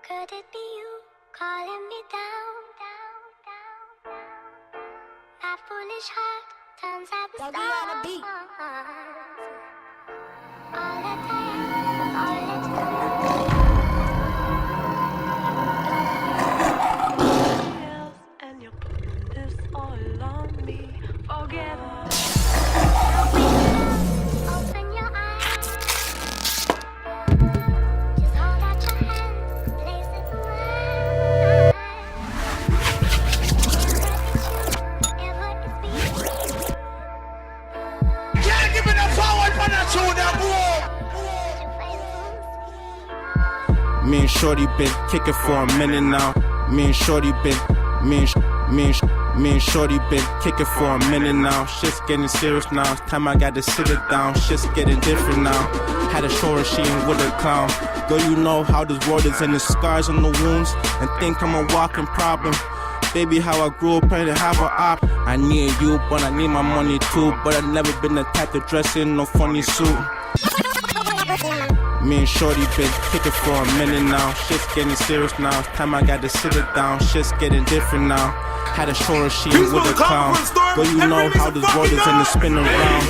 Could it be you calling me down, down, down, down? My foolish heart turns out the stars. All that I am, all that you know. And you're putting this all on me. Forget it. Open your eyes. Just hold out your hand, place it to mine. Ever it's been. Yeah, give me the power for that tune, that boy. Me and Shorty been kicking for a minute now. Me and Shorty been kicking for a minute now. Shit's getting serious now. It's time I got to sit it down. Shit's getting different now. Had to show her she ain't with a clown. Girl, you know how this world is and the scars on the wounds. And think I'm a walking problem. Baby, how I grew up and have a op. I need you, but I need my money too. But I've never been the type to dress in no funny suit. Me and Shorty been kicking for a minute now. Shit's getting serious now. It's time I got to sit it down. Shit's getting different now. Had to show her she ain't with a clown. Girl, you know how this world is and it's spinning around.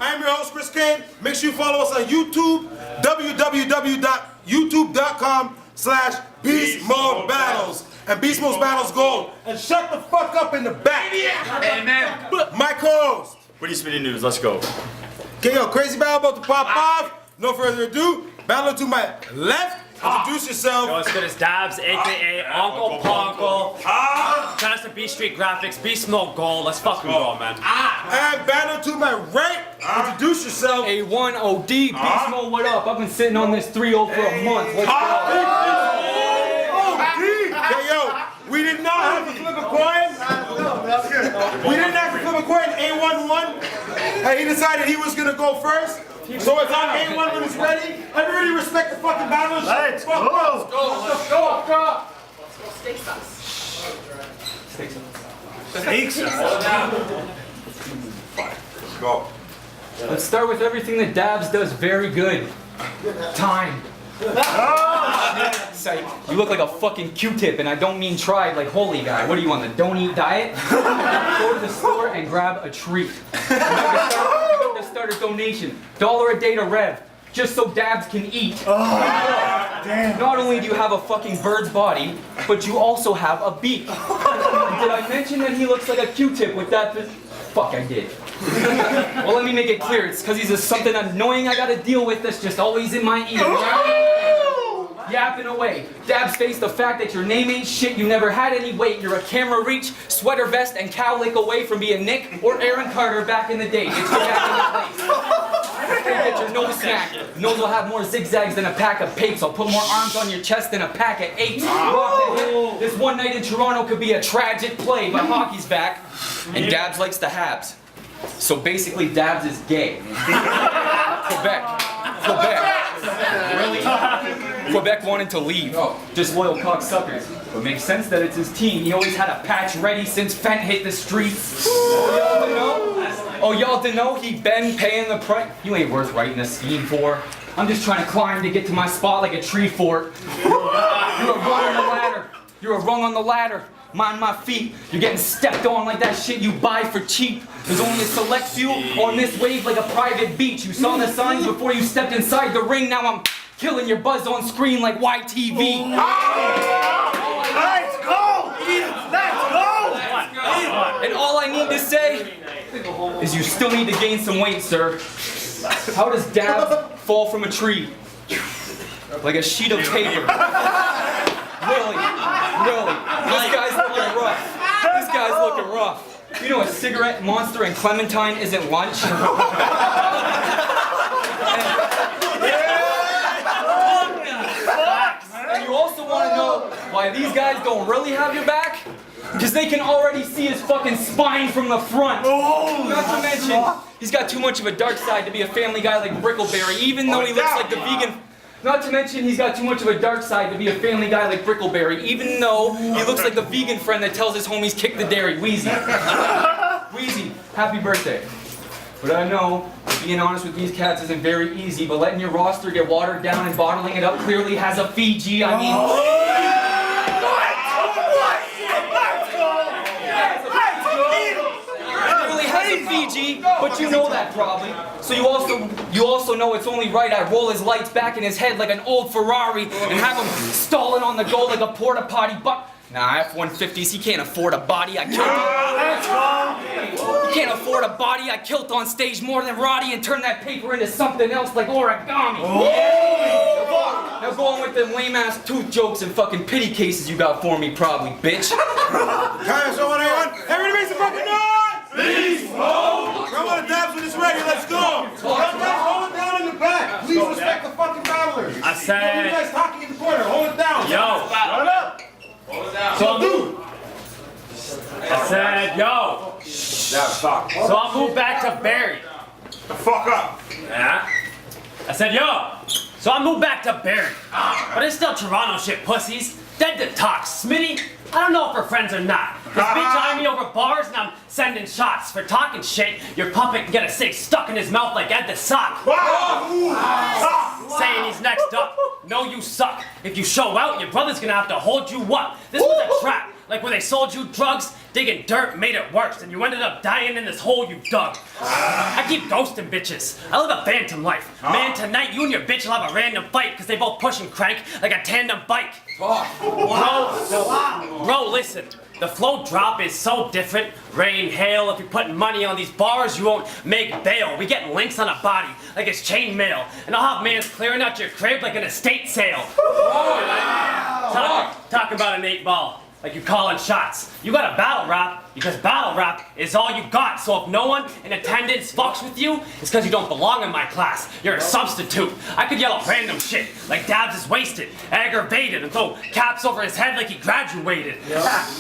I am your host, CORTEZ. Make sure you follow us on YouTube, www.youtube.com/Beastmode Battles. And Beastmode Battles Gold. And shut the fuck up in the back. Amen. My co-host. What are you spinning news? Let's go. Okay, yo, crazy battle about to pop off. No further ado, battle to my left. Introduce yourself. Yo, what's good? It's Dabz, aka Uncle Ponkle. Shout out to B Street Graphics, Beastmode Gold. Let's fucking go, man. And battle to my right. Introduce yourself. A1 OD, Beastmode, what up? I've been sitting on this 3-0 for a month. Let's go. Okay, yo, we did not have to flip a coin. We didn't have to flip a coin. A1 won. And he decided he was gonna go first. So it's on A1 when it's ready. Everybody respect the fucking battle. Let's go. Let's go. Steak Let's go. Let's start with everything that Dabz does very good. Time. Psych. You look like a fucking Q-tip, and I don't mean tried like holy guy. What are you on the don't eat diet? Go to the store and grab a treat. Remember to start a donation. $1 a day to Rev, just so Dabz can eat. Damn. Not only do you have a fucking bird's body, but you also have a beak. Did I mention that he looks like a Q-tip with that? Fuck, I did. Well, let me make it clear. It's because he's just something annoying I gotta deal with that's just always in my ear. Yapping away. Dabz face the fact that your name ain't shit, you never had any weight, you're a camera reach, sweater vest, and cowlick away from being Nick or Aaron Carter back in the day. Get you back in the place. Get your nose snack. Nose will have more zigzags than a pack of papes. I'll put more arms on your chest than a pack of apes. Rock the hip. This one night in Toronto could be a tragic play, but hockey's back, and Dabz likes the Habs. So basically, Dabz is gay. Quebec. Really? Quebec wanted to leave. Disloyal cocksuckers. But makes sense that it's his team. He always had a patch ready since Fent hit the streets. Oh, y'all didn't know he been paying the price? You ain't worth writing a scheme for. I'm just trying to climb to get to my spot like a tree fort. You're a rung on the ladder. You're a rung on the ladder. Mind my feet. You're getting stepped on like that shit you buy for cheap. There's only a select few on this wave like a private beach. You saw the signs before you stepped inside the ring. Now I'm killing your buzz on screen like YTV. Let's go! Let's go! And all I need to say is you still need to gain some weight, sir. How does Dabz fall from a tree? Like a sheet of paper. Really. This guy's looking rough. You know a cigarette, Monster, and Clementine isn't lunch? And you also want to know why these guys don't really have your back? Because they can already see his fucking spine from the front. Not to mention, he's got too much of a dark side to be a family guy like Brickleberry, even though he looks like the vegan... Not to mention, he's got too much of a dark side to be a family guy like Brickleberry, even though he looks like the vegan friend that tells his homies kick the dairy. Wheezy. Wheezy, happy birthday. But I know that being honest with these cats isn't very easy, but letting your roster get watered down and bottling it up clearly has a Fiji. I mean... Fiji, but you know that probably. So you also know it's only right I roll his lights back in his head like an old Ferrari and have him stalling on the go like a porta potty. But nah, F-150s, he can't afford a body. I killed him. He can't afford a body. I killed on stage more than Roddy and turned that paper into something else like origami. Now go on with them lame ass tooth jokes and fucking pity cases you got for me, probably, bitch. Everybody make some fucking noise! Beastmode! Come on, Dabz, when it's ready, let's go! Hold it down in the back. Please respect the fucking battlers. I said... You guys talking in the corner, hold it down. Yo! Shut up! Hold it down. So Dude! I said, yo! So I'll move back to Barry. The fuck up. Yeah? I said, yo! So I'll move back to Barry. But it's still Toronto shit, pussies. Dead to talk. Smitty, I don't know if we're friends or not. This bitch eyeing me over bars and I'm sending shots. For talking shit, your puppet can get a stick stuck in his mouth like Ed the Sock. Saying he's next up. No, you suck. If you show out, your brother's gonna have to hold you up. This was a trap. Like when they sold you drugs, digging dirt made it worse, and you ended up dying in this hole you dug. I keep ghosting bitches. I live a phantom life. Man, tonight you and your bitch will have a random fight because they both push and crank like a tandem bike. Bro, listen. The flow drop is so different. Rain, hail, if you're putting money on these bars, you won't make bail. We get links on a body like it's chain mail. And I'll have mans clearing out your crib like an estate sale. Talk about an 8-ball. Like you calling shots. You got a battle rap because battle rap is all you got. So if no one in attendance fucks with you, it's because you don't belong in my class. You're a substitute. I could yell random shit like Dabz is wasted, aggravated, and throw caps over his head like he graduated.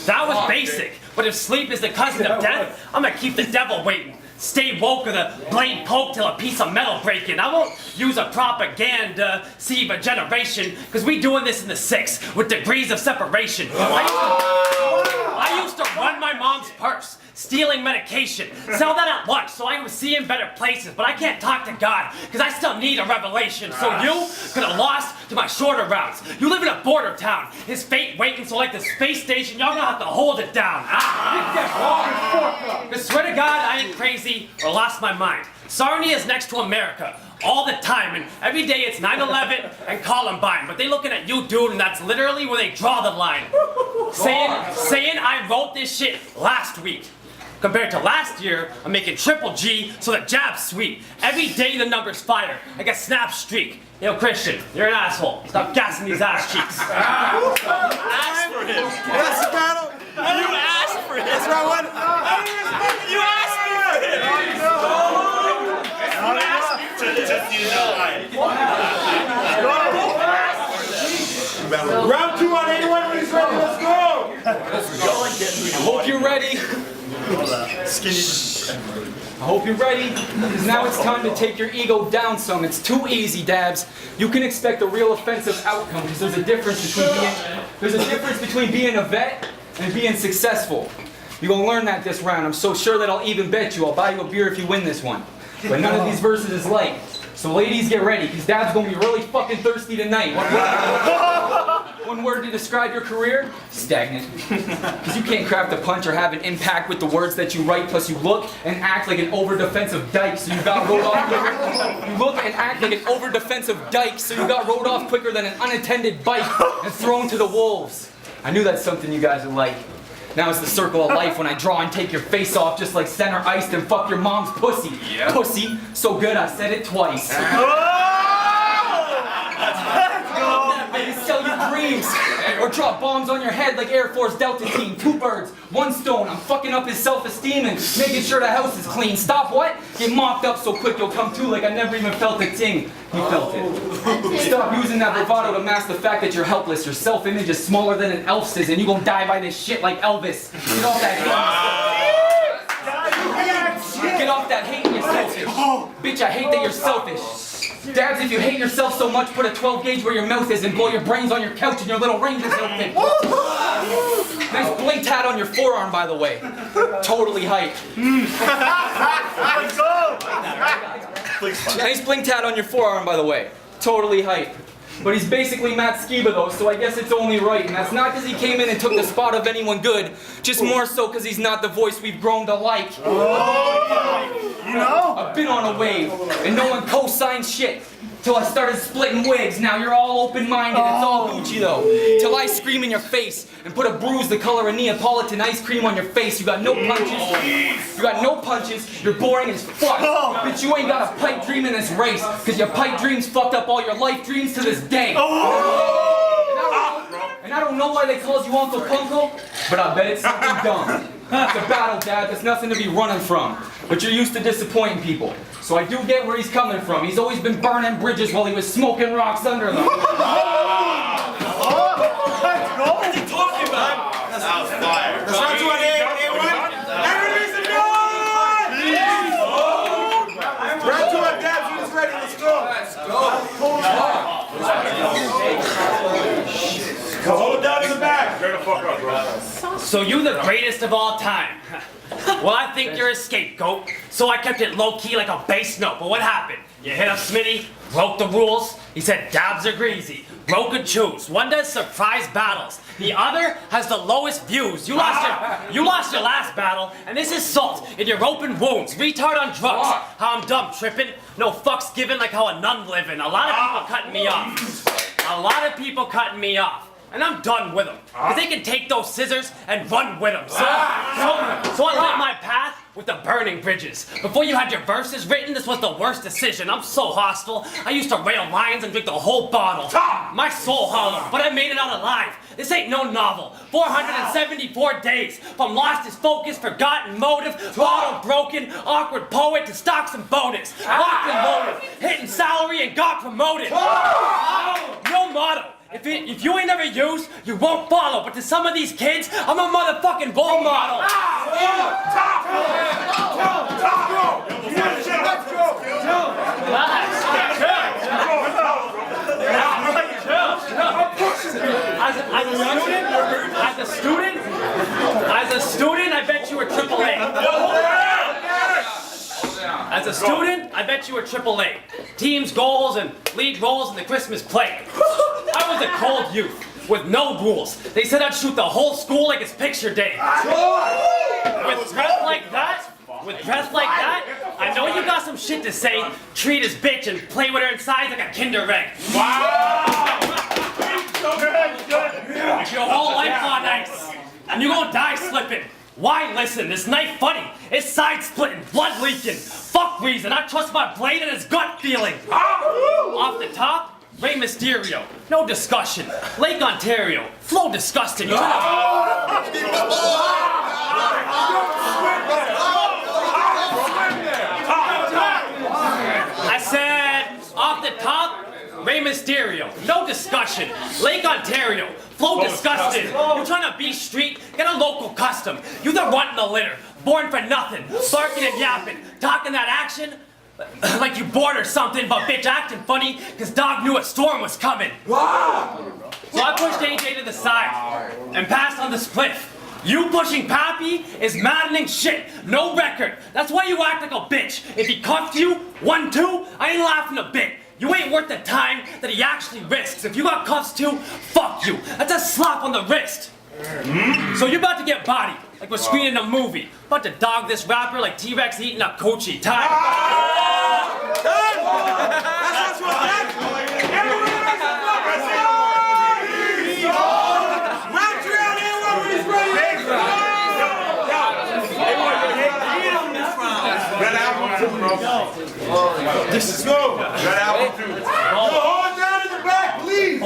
That was basic. But if sleep is the cousin of death, I'm gonna keep the devil waiting. Stay woke or the blade poke till a piece of metal breaking. I won't use a propaganda, sieve a generation, cause we doing this in the 6 with degrees of separation. I used to run my mom's purse, stealing medication, sell that at lunch so I would see in better places, but I can't talk to God, cause I still need a revelation. So you could have lost to my shorter routes. You live in a border town, his fate waiting, so like the space station, y'all gonna have to hold it down. I swear to God, I ain't crazy or lost my mind. Sarnia is next to America all the time, and every day it's 9/11 and Columbine, but they looking at you, dude, and that's literally where they draw the line. Saying I wrote this shit last week. Compared to last year, I'm making triple G, so the jab's sweet. Every day the numbers fire, like a snap streak. Yo, Christian, you're an asshole. Stop gassing these ass cheeks. You asked for him. That's the battle. You asked for him. That's right one. You asked for him. You asked to use that line. Round 2 on anyone when he's ready. Let's go. I hope you're ready. I hope you're ready, because now it's time to take your ego down some. It's too easy, Dabz. You can expect a real offensive outcome, because there's a difference between being a vet and being successful. You're gonna learn that this round. I'm so sure that I'll even bet you. I'll buy you a beer if you win this one. But none of these verses is light. So ladies, get ready, because Dab's gonna be really fucking thirsty tonight. One word to describe your career? Stagnant. Because you can't craft a punch or have an impact with the words that you write, plus you look and act like an over-defensive dyke, so you got rode off quicker. You look and act like an over-defensive dyke, so you got rode off quicker than an unattended bike and thrown to the wolves. I knew that's something you guys would like. Now it's the circle of life when I draw and take your face off just like center iced and fuck your mom's pussy. Yeah. Pussy, so good I said it twice. I can sell you dreams or drop bombs on your head like Air Force Delta Team. 2 birds, 1 stone. I'm fucking up his self-esteem and making sure the house is clean. Stop what? Get mopped up so quick you'll come to like I never even felt a ting. He felt it. Stop using that bravado to mask the fact that you're helpless. Your self-image is smaller than an elf's is and you gon' die by this shit like Elvis. Get off that hate. Get off that hate, you're selfish. Bitch, I hate that you're selfish. Dabz, if you hate yourself so much, put a 12 gauge where your mouth is and blow your brains on your couch in your little Rangers outfit. Nice blink tat on your forearm, by the way. Totally hype. Let's go! Nice blink tat on your forearm, by the way. Totally hype. But he's basically Matt Skiba though, so I guess it's only right. And that's not because he came in and took the spot of anyone good, just more so because he's not the voice we've grown to like. You know? I've been on a wave, and no one co-signed shit. Till I started splitting wigs. Now you're all open-minded, it's all Gucci though. Till I scream in your face and put a bruise the color of Neapolitan ice cream on your face. You got no punches. You got no punches. You're boring as fuck. Bitch, you ain't got a pipe dream in this race. Cause your pipe dreams fucked up all your life dreams to this day. And I don't know why they called you Uncle Punko, but I bet it's something dumb. It's a battle, Dad. There's nothing to be running from. But you're used to disappointing people. So I do get where he's coming from. He's always been burning bridges while he was smoking rocks under them. What are you talking about? That was fire. Let's run to an A1. Everybody's a no! Run to a Dabz when it's ready. Let's go. Hold down in the back. Turn the fuck up, bro. So you the greatest of all time. Well, I think you're a scapegoat, so I kept it low-key like a bass note. But what happened? You hit up Smitty, broke the rules. He said Dabz are greasy. Bro could choose. One does surprise battles. The other has the lowest views. You lost your last battle, and this is salt in your open wounds. Retard on drugs. How I'm dumb tripping. No fucks given like how a nun living. A lot of people cutting me off. And I'm done with them. Because they can take those scissors and run with them. So I lit my path with the burning bridges. Before you had your verses written, this was the worst decision. I'm so hostile. I used to rail lions and drink the whole bottle. My soul hollow, but I made it out alive. This ain't no novel. 474 days. From lost his focus, forgotten motive, bottle broken, awkward poet to stocks and bonus. Locked and loaded, hitting salary and got promoted. No motto. If you ain't never used, you won't follow. But to some of these kids, I'm a motherfucking role model. As a student, I bet you were AAA. As a student, I bet you were AAA. Teams, goals, and league roles in the Christmas play. I was a cold youth with no rules. They said I'd shoot the whole school like it's picture day. With breath like that, I know you got some shit to say. Treat his bitch and play with her inside like a Kinder egg. Your whole life on ice, and you gonna die slipping. Why listen? This knife funny. It's side splitting, blood leaking. Fuck reason. I trust my blade and his gut feeling. Off the top, Rey Mysterio. No discussion. Lake Ontario. Flow disgusting. I said, off the top, Rey Mysterio. No discussion. Lake Ontario. Flow disgusted. You're trying to be street, get a local custom. You the runt in the litter, born for nothing, barking and yapping, talking that action like you bored or something, but bitch acting funny, cause dog knew a storm was coming. So I pushed AJ to the side and passed on the spliff. You pushing Pappy is maddening shit. No record. That's why you act like a bitch. If he cuffed you, 1-2, I ain't laughing a bit. You ain't worth the time that he actually risks. If you got cuffs too, fuck you. That's a slap on the wrist. So you're about to get bodied, like we're screening a movie. About to dog this rapper like T-Rex eating a Kochi. Time. This is go. Got album too. Hold down in the back, please.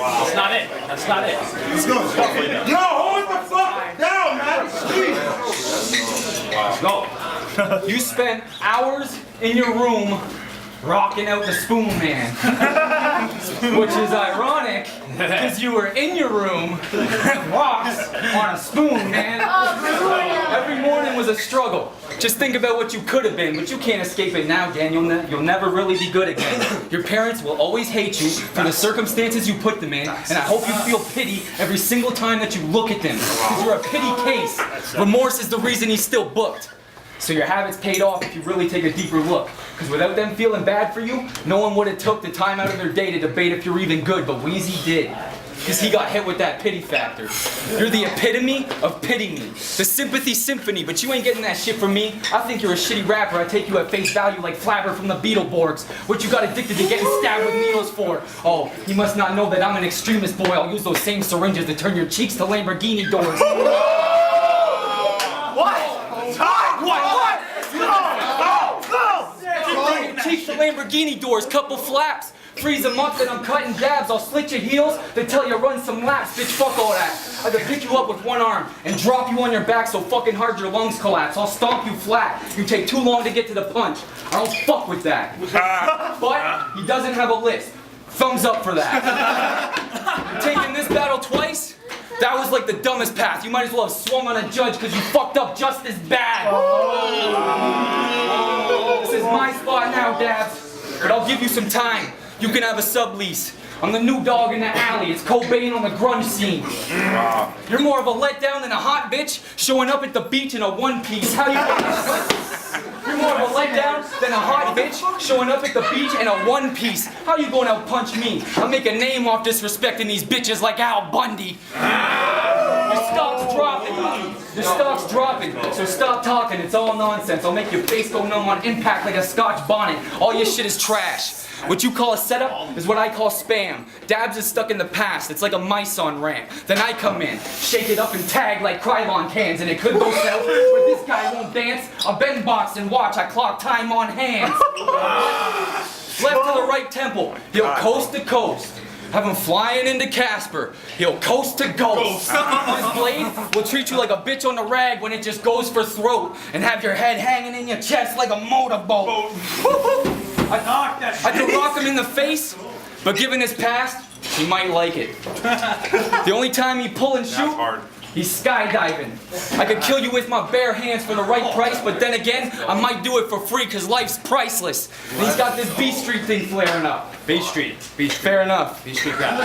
That's not it. That's not it. Let's go. Yo, hold the fuck down, man. Let's go. You spent hours in your room rocking out the Spoon Man. Which is ironic, because you were in your room with rocks on a spoon, man. Every morning was a struggle. Just think about what you could have been, but you can't escape it now, Dan. You'll never really be good again. Your parents will always hate you for the circumstances you put them in, and I hope you feel pity every single time that you look at them, because you're a pity case. Remorse is the reason he's still booked. So your habits paid off if you really take a deeper look. Because without them feeling bad for you, no one would have took the time out of their day to debate if you're even good, but Wheezy did. Because he got hit with that pity factor. You're the epitome of pity me. The sympathy symphony, but you ain't getting that shit from me. I think you're a shitty rapper. I take you at face value like Flabber from the Beetleborgs. What you got addicted to getting stabbed with needles for? Oh, you must not know that I'm an extremist boy. I'll use those same syringes to turn your cheeks to Lamborghini doors. Cheeks to Lamborghini doors, couple flaps. Freeze them up, then I'm cutting dabs. I'll slit your heels, then tell you run some laps. Bitch, fuck all that. I could pick you up with one arm and drop you on your back so fucking hard your lungs collapse. I'll stomp you flat. You take too long to get to the punch. I don't fuck with that. But he doesn't have a list. Thumbs up for that. Taking this battle twice? That was like the dumbest path. You might as well have swung on a judge because you fucked up just as bad. This is my spot now, Dabz. But I'll give you some time. You can have a sublease. I'm the new dog in the alley. It's Cobain on the grunge scene. You're more of a letdown than a hot bitch showing up at the beach in a one-piece. How you You're more of a letdown than a hot bitch showing up at the beach in a one-piece. How you going to out-punch me? I'll make a name off disrespecting these bitches like Al Bundy. Your stock's dropping. Your stock's dropping. So stop talking. It's all nonsense. I'll make your face go numb on impact like a Scotch bonnet. All your shit is trash. What you call a setup is what I call spam. Dabz is stuck in the past. It's like a mice on ramp. Then I come in, shake it up and tag like Krylon cans, and it could go south, but this guy won't dance. I'll bend box and watch. I clock time on hands. Left to the right temple. He'll coast to coast. Have him flying into Casper. He'll coast to ghost. This blade will treat you like a bitch on the rag when it just goes for throat, and have your head hanging in your chest like a motorboat. I could rock him in the face, but given his past, he might like it. The only time he pull and shoot, he's skydiving. I could kill you with my bare hands for the right price, but then again, I might do it for free because life's priceless. And he's got this B Street thing flaring up. B Street. Fair enough. B Street rap.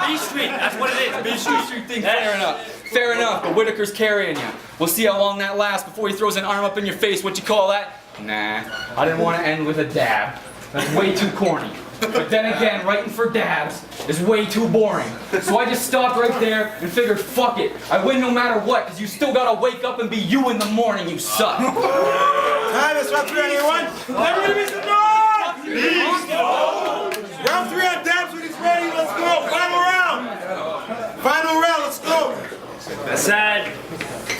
B Street, that's what it is. B Street thing flaring up. Fair enough, but Whitaker's carrying you. We'll see how long that lasts before he throws an arm up in your face. What you call that? Nah, I didn't want to end with a dab. That's way too corny. But then again, writing for Dabz is way too boring. So I just stopped right there and figured, fuck it. I win no matter what, because you still gotta wake up and be you in the morning, you suck. Time is round 3 on A1. Everybody make some noise! Round 3 on Dabz when he's ready. Let's go. Final round. Final round. Let's go. Said,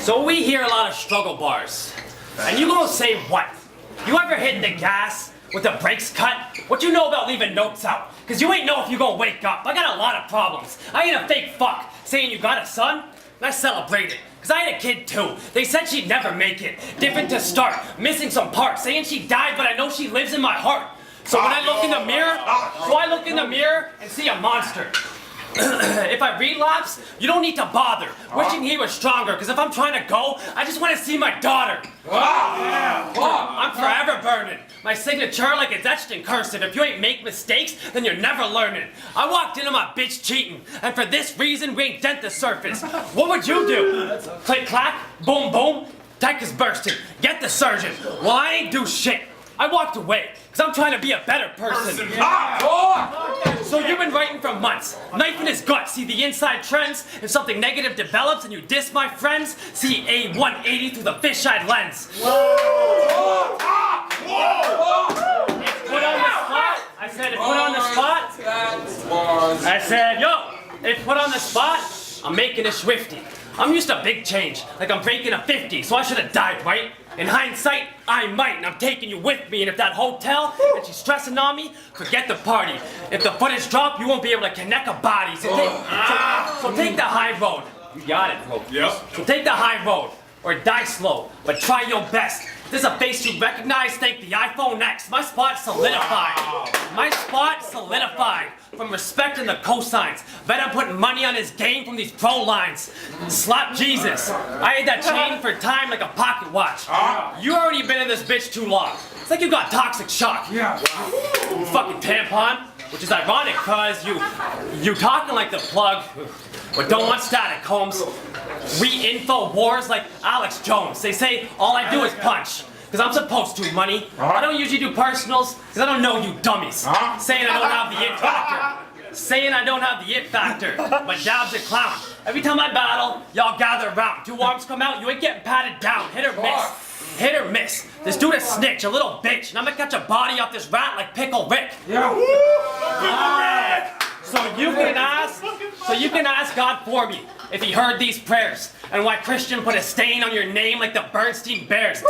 so we hear a lot of struggle bars. And you gonna say what? You ever hit the gas with the brakes cut? What you know about leaving notes out? Cause you ain't know if you gonna wake up. I got a lot of problems. I ain't a fake fuck saying you got a son, and I celebrate it. Cause I had a kid too. They said she'd never make it. Different to start, missing some parts, saying she died, but I know she lives in my heart. So when I look in the mirror, and see a monster. If I relapse, you don't need to bother. Wishing he was stronger, because if I'm trying to go, I just want to see my daughter. I'm forever burning. My signature like it's etched in cursive. If you ain't make mistakes, then you're never learning. I walked into my bitch cheating, and for this reason, we ain't dent the surface. What would you do? Click, clack, boom, boom, tank is bursting. Get the surgeon. Well, I ain't do shit. I walked away, because I'm trying to be a better person. So you've been writing for months. Knife in his gut, see the inside trends. If something negative develops and you diss my friends, see a 180 through the fisheye lens. If put on the spot, I said if put on the spot. I said, yo, if put on the spot, I'm making a Swifty. I'm used to big change, like I'm breaking a 50, so I should have died, right? In hindsight, I might, and I'm taking you with me, and if that hotel, and she's stressing on me, forget the party. If the footage drop, you won't be able to connect a body, so take the high road. You got it, bro. Yep. So take the high road, or die slow, but try your best. If there's a face you recognize, thank the iPhone X. My spot's solidified. My spot solidified. solidified from respecting the cosigns. Bet I'm putting money on his game from these pro lines. Slap Jesus. I had that chain for time like a pocket watch. You already been in this bitch too long. It's like you got toxic shock. Yeah. Fucking tampon. Which is ironic cause you talking like the plug, but don't want static, Holmes. We info wars like Alex Jones. They say all I do is punch. Cause I'm supposed to, money. I don't usually do personals, cause I don't know you dummies. Saying I don't have the it factor. Saying I don't have the it factor. But Dabz a clown. Every time I battle, y'all gather around. Two arms come out, you ain't getting patted down. Hit or miss. Hit or miss. This dude a snitch, a little bitch, and I'm gonna catch a body off this rat like Pickle Rick. So you can ask God for me if he heard these prayers and why Christian put a stain on your name like the Bernstein Bears.